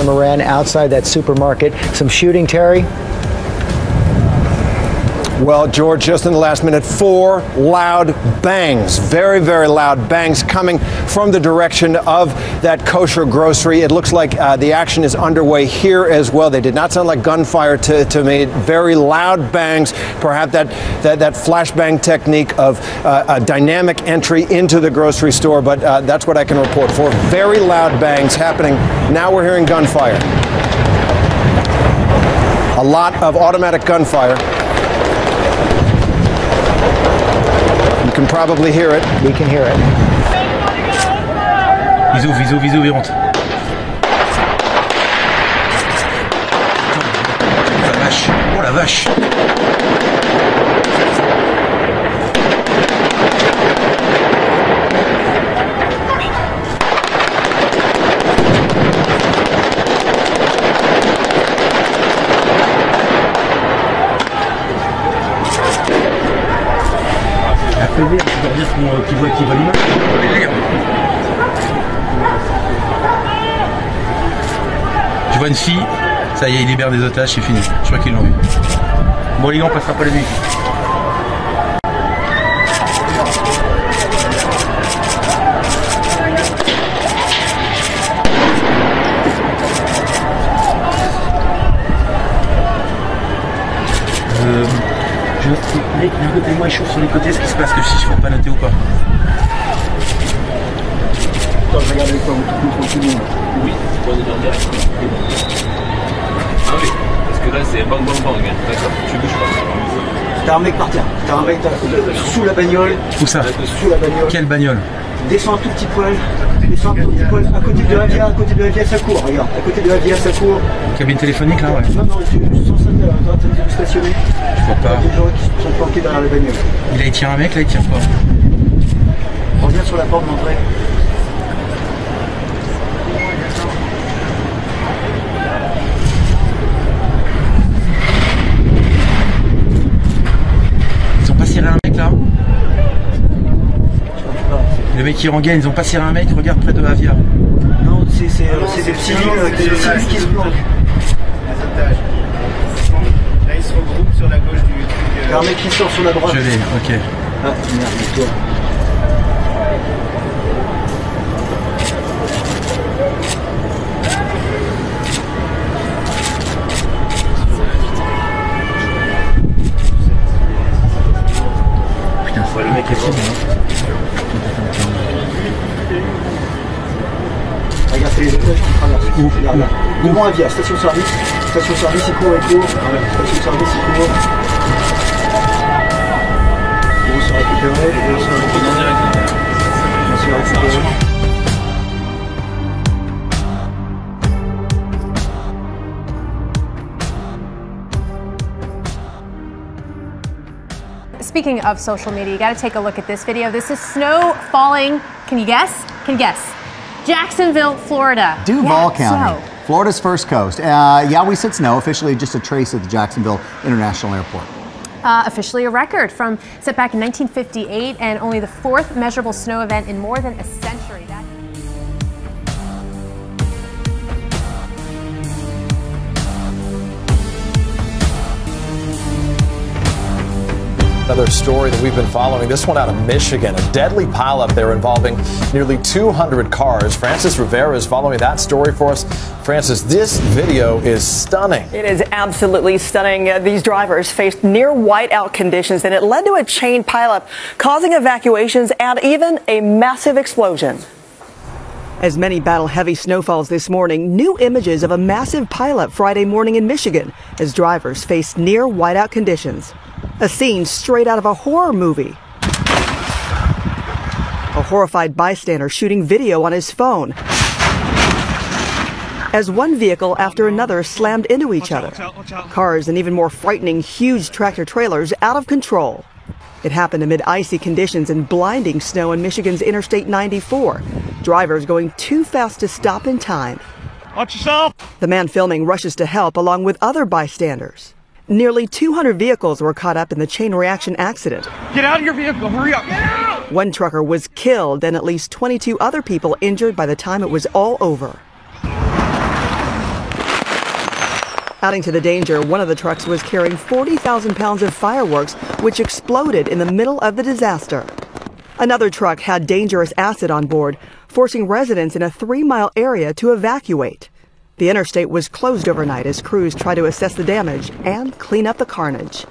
Moran outside that supermarket. Some shooting, Terry? Well, George, just in the last minute, 4 loud bangs, very, very loud bangs coming from the direction of that kosher grocery. It looks like the action is underway here as well. They did not sound like gunfire to me. Very loud bangs, perhaps that flashbang technique of a dynamic entry into the grocery store, but that's what I can report. 4 very loud bangs happening. Now we're hearing gunfire. A lot of automatic gunfire. You can probably hear it. We can hear it. Ils ouvrent, rentrent. La vache. Oh la vache. Qui voit l'image. Je vois une fille, ça y est, il libère des otages, c'est fini. Je crois qu'ils l'ont eu. Bon les gars, on passera pas la nuit. Mec, d'un côté moi il chauffe sur les côtés, ce qui se passe que si je ne peux pas noter ou pas. Attends, je regarde avec toi, tout le monde. Oui, on est dans le direct. Ah oui, parce que là c'est bang bang bang, d'accord, tu bouges pas. T'as un mec par terre, t'as un mec sous la bagnole. Où ça? Sous la bagnole. Quelle bagnole? Descends un tout petit poil, descends un tout petit poil, à côté de Avia, ça court, regarde, à côté de Avia, ça court. Cabine téléphonique là, ouais. Non, je sens ça, t'es stationné. Je vois pas. Il y a des gens qui sont planqués derrière la bagnole. Il tire un mec, là il tire quoi? Reviens sur la porte d'entrée. Ils ont pas ciré un mec là? Les mecs qui rengainent, ils ont pas ciré un mec, regarde près de Avia. Non, c'est des civils qui se planquent. Les otages. Là ils se regroupent sur la gauche du truc. Il y a un mec qui sort sur la droite. Je l'ai, ok. Ah merde, toi. Putain, le mec est fini, hein. Regarde, c'est les otages qui traversent. Regarde là. Devant Avia, station-service, il court, station-service, il court. Ils vont se récupérer, ils vont se récupérer. Speaking of social media, you got to take a look at this video. This is snow falling. Can you guess? Jacksonville, Florida. Duval County, Florida's first coast. Yeah, we said snow, officially just a trace at the Jacksonville International Airport. Officially a record from set back in 1958 and only the 4th measurable snow event in more than a century. Another story that we've been following, this one out of Michigan, a deadly pileup there involving nearly 200 cars. Francis Rivera is following that story for us. Francis, this video is stunning. It is absolutely stunning. These drivers faced near whiteout conditions, and it led to a chain pileup, causing evacuations and even a massive explosion. As many battle heavy snowfalls this morning, new images of a massive pileup Friday morning in Michigan as drivers faced near whiteout conditions. A scene straight out of a horror movie. A horrified bystander shooting video on his phone as one vehicle after another slammed into each other. Cars and even more frightening, huge tractor trailers out of control. It happened amid icy conditions and blinding snow on Michigan's Interstate 94. Drivers going too fast to stop in time. Watch yourself! The man filming rushes to help along with other bystanders. Nearly 200 vehicles were caught up in the chain reaction accident. Get out of your vehicle, hurry up! Get out! One trucker was killed and at least 22 other people injured by the time it was all over. Adding to the danger, one of the trucks was carrying 40,000 pounds of fireworks, which exploded in the middle of the disaster. Another truck had dangerous acid on board, forcing residents in a 3-mile area to evacuate. The interstate was closed overnight as crews try to assess the damage and clean up the carnage.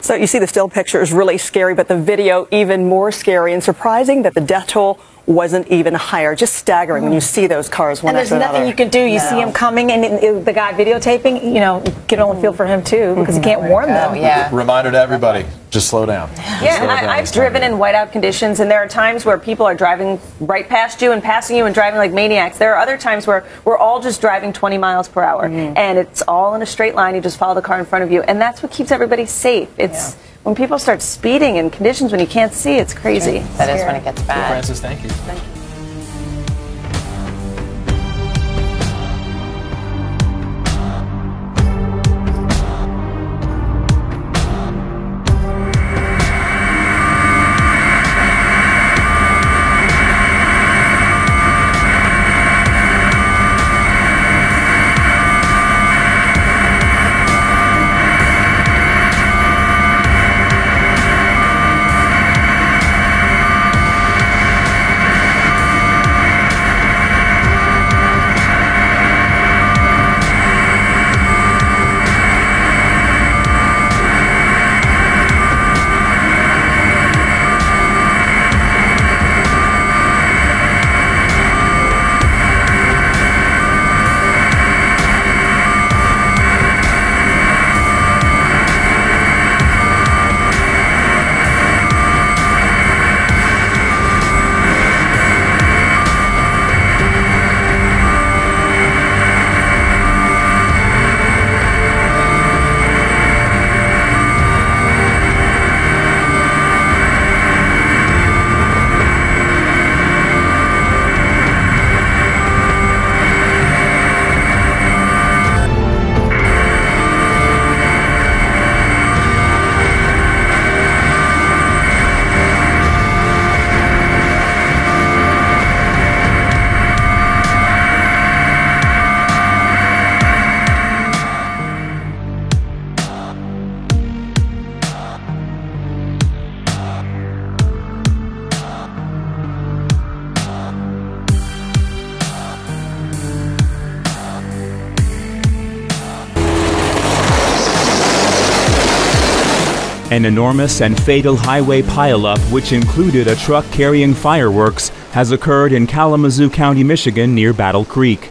So you see the still picture is really scary, but the video even more scary, and surprising that the death toll wasn't even higher. Just staggering when you see those cars one after another. And there's nothing you can do. You see him coming, and the guy videotaping, you know, you can only feel for him too, because you can't warn them. Yeah. Reminder to everybody, just slow down. I've driven in whiteout conditions, and there are times where people are driving right past you and passing you and driving like maniacs. There are other times where we're all just driving 20 miles per hour, and it's all in a straight line. You just follow the car in front of you, and that's what keeps everybody safe. It's when people start speeding in conditions when you can't see, it's crazy. That is when it gets bad. Francis, thank you. Thank you. An enormous and fatal highway pileup, which included a truck carrying fireworks, has occurred in Kalamazoo County, Michigan, near Battle Creek.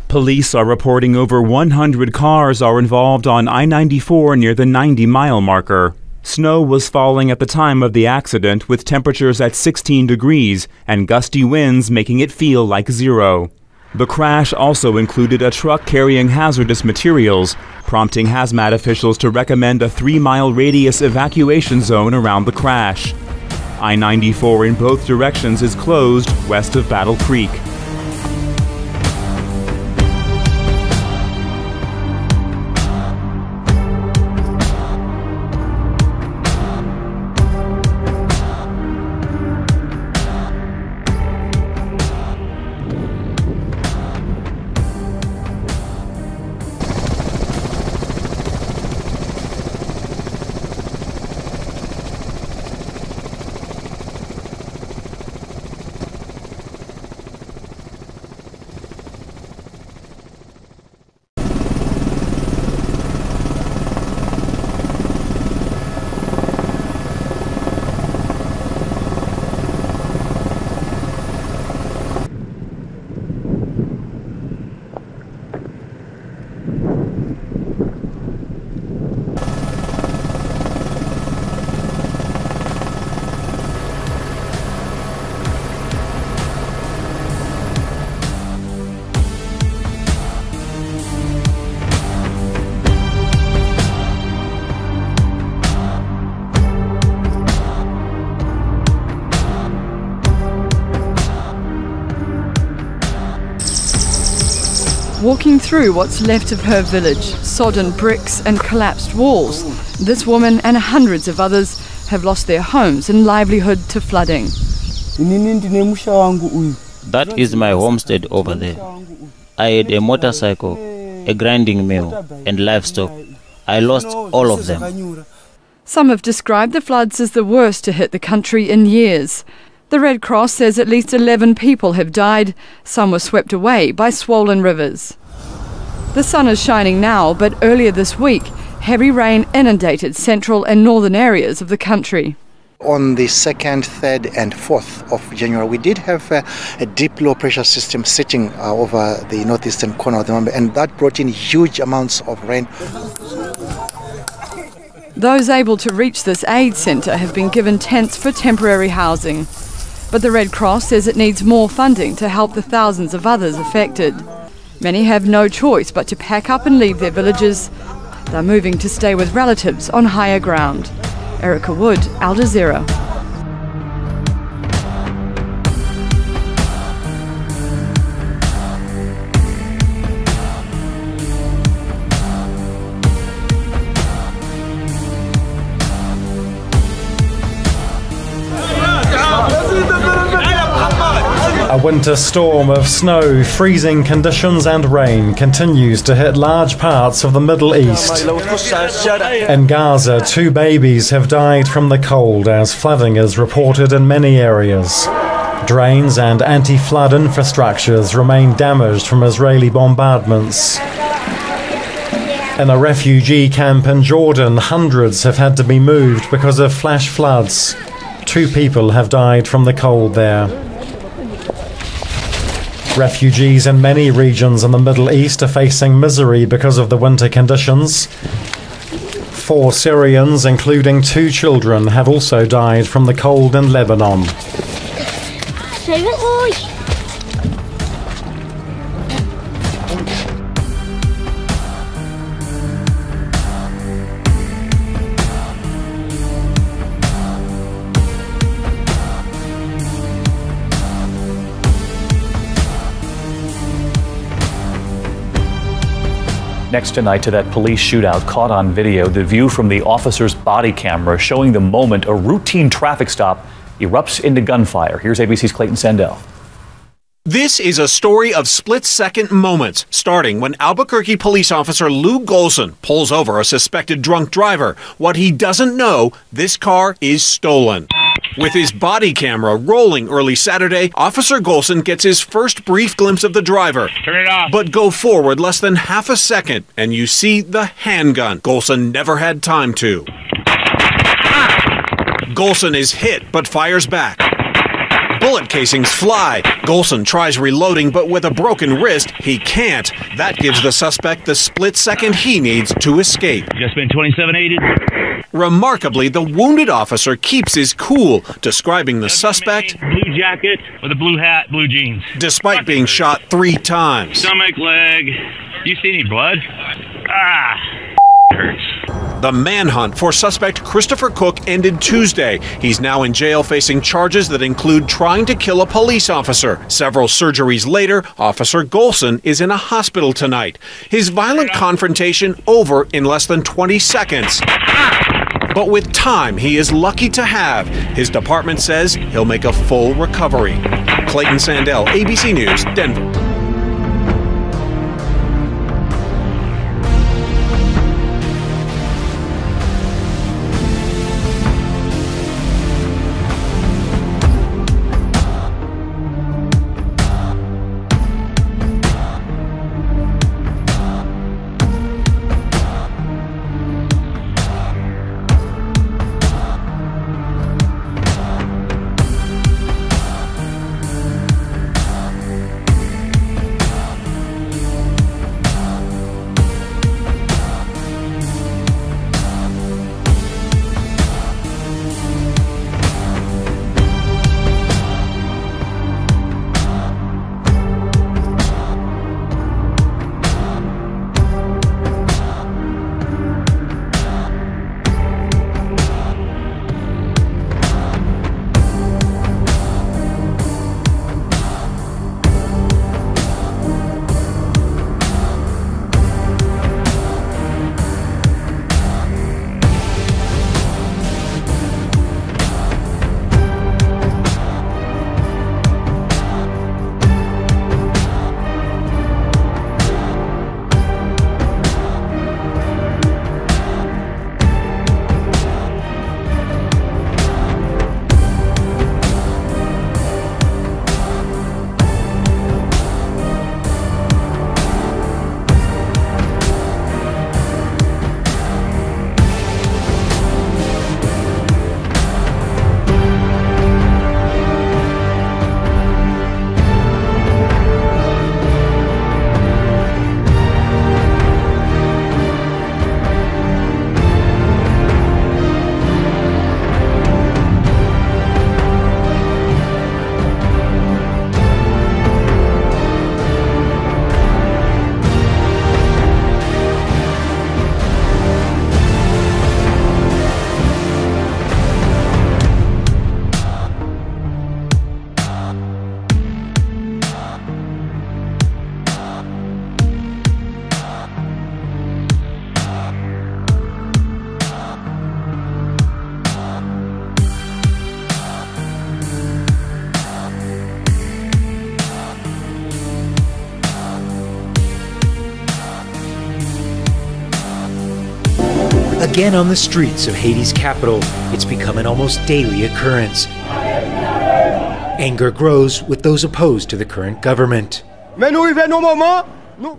Police are reporting over 100 cars are involved on I-94 near the 90-mile marker. Snow was falling at the time of the accident, with temperatures at 16 degrees and gusty winds making it feel like zero. The crash also included a truck carrying hazardous materials, prompting hazmat officials to recommend a 3-mile radius evacuation zone around the crash. I-94 in both directions is closed west of Battle Creek. Walking through what's left of her village, sodden bricks and collapsed walls, this woman and hundreds of others have lost their homes and livelihood to flooding. That is my homestead over there. I had a motorcycle. a grinding mill, and livestock. I lost all of them. Some have described the floods as the worst to hit the country in years. The Red Cross says at least 11 people have died. Some were swept away by swollen rivers. The sun is shining now, but earlier this week, heavy rain inundated central and northern areas of the country. On the 2nd, 3rd and 4th of January, we did have a deep low pressure system sitting over the northeastern corner of the Mamba, and that brought in huge amounts of rain. Those able to reach this aid centre have been given tents for temporary housing. But the Red Cross says it needs more funding to help the thousands of others affected. Many have no choice but to pack up and leave their villages. They're moving to stay with relatives on higher ground. Erica Wood, Al Jazeera. A winter storm of snow, freezing conditions and rain continues to hit large parts of the Middle East. In Gaza, 2 babies have died from the cold as flooding is reported in many areas. Drains and anti-flood infrastructures remain damaged from Israeli bombardments. In a refugee camp in Jordan, hundreds have had to be moved because of flash floods. 2 people have died from the cold there. Refugees in many regions in the Middle East are facing misery because of the winter conditions. 4 Syrians, including 2 children, have also died from the cold in Lebanon. Next tonight to that police shootout caught on video, the view from the officer's body camera showing the moment a routine traffic stop erupts into gunfire. Here's ABC's Clayton Sandell. This is a story of split-second moments, starting when Albuquerque police officer Lou Golson pulls over a suspected drunk driver. What he doesn't know, this car is stolen. With his body camera rolling early Saturday, Officer Golson gets his first brief glimpse of the driver. Turn it off. But go forward less than half a second, and you see the handgun. Golson never had time to. Golson is hit, but fires back. Bullet casings fly. Golson tries reloading, but with a broken wrist, he can't. That gives the suspect the split second he needs to escape. Just been 27-8'd. Remarkably, the wounded officer keeps his cool, describing the suspect Blue jacket with a blue hat, blue jeans. Despite being shot 3 times. Stomach, leg. You see any blood? Hurts. The manhunt for suspect Christopher Cook ended Tuesday. He's now in jail facing charges that include trying to kill a police officer. Several surgeries later, Officer Golson is in a hospital tonight. His violent confrontation over in less than 20 seconds. But with time he is lucky to have, his department says he'll make a full recovery. Clayton Sandell, ABC News, Denver. Again on the streets of Haiti's capital, it's become an almost daily occurrence. Anger grows with those opposed to the current government.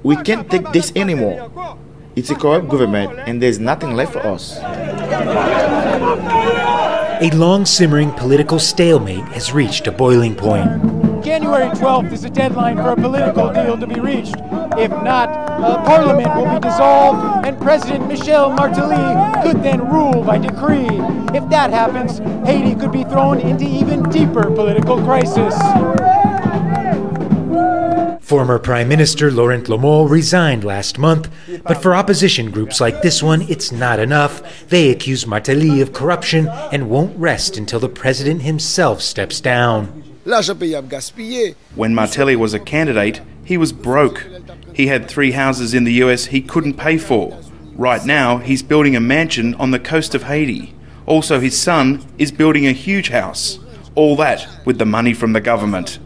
We can't take this anymore. It's a corrupt government and there's nothing left for us. A long-simmering political stalemate has reached a boiling point. January 12th is the deadline for a political deal to be reached. If not, Parliament will be dissolved and President Michel Martelly could then rule by decree. If that happens, Haiti could be thrown into even deeper political crisis. Former Prime Minister Laurent Lamont resigned last month, but for opposition groups like this one, it's not enough. They accuse Martelly of corruption and won't rest until the president himself steps down. When Martelly was a candidate, he was broke. He had 3 houses in the US he couldn't pay for. Right now, he's building a mansion on the coast of Haiti. Also, his son is building a huge house. All that with the money from the government.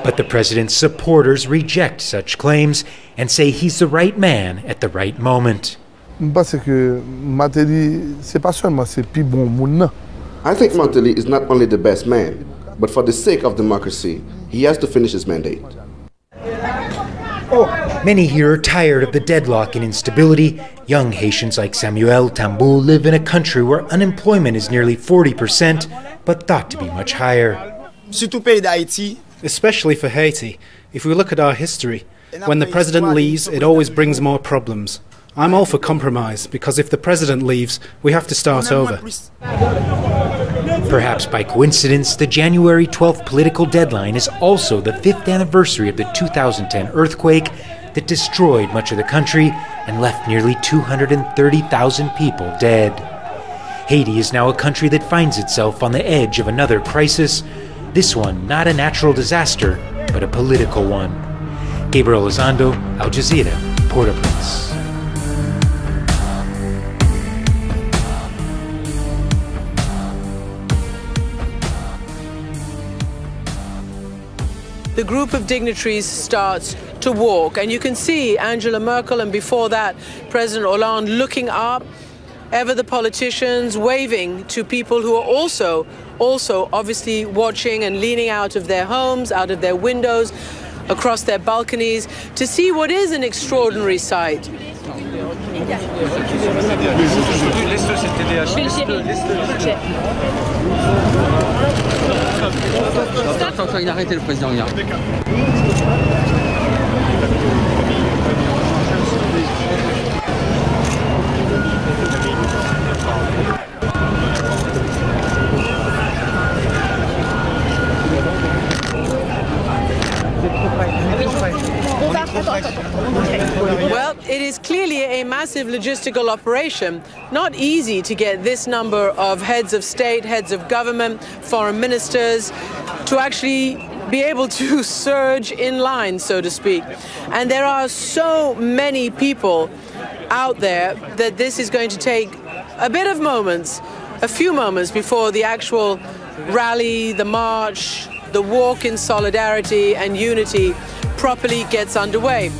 But the president's supporters reject such claims and say he's the right man at the right moment. I think Martelly is not only the best man, but for the sake of democracy, he has to finish his mandate. Many here are tired of the deadlock and instability. Young Haitians like Samuel Tambou live in a country where unemployment is nearly 40%, but thought to be much higher. Especially for Haiti. If we look at our history, when the president leaves, it always brings more problems. I'm all for compromise, because if the president leaves, we have to start over. Perhaps by coincidence, the January 12th political deadline is also the 5th anniversary of the 2010 earthquake that destroyed much of the country and left nearly 230,000 people dead. Haiti is now a country that finds itself on the edge of another crisis. This one not a natural disaster, but a political one. Gabriel Elizondo, Al Jazeera, Port-au-Prince. The group of dignitaries starts to walk, and you can see Angela Merkel and before that President Hollande looking up, ever the politicians waving to people who are also obviously watching and leaning out of their homes, out of their windows, across their balconies to see what is an extraordinary sight. Well, it is clearly a massive logistical operation. Not easy to get this number of heads of state, heads of government, foreign ministers to actually be able to surge in line, so to speak. And there are so many people out there that this is going to take a bit of moments, a few moments before the actual rally, the march, the walk in solidarity and unity properly gets underway.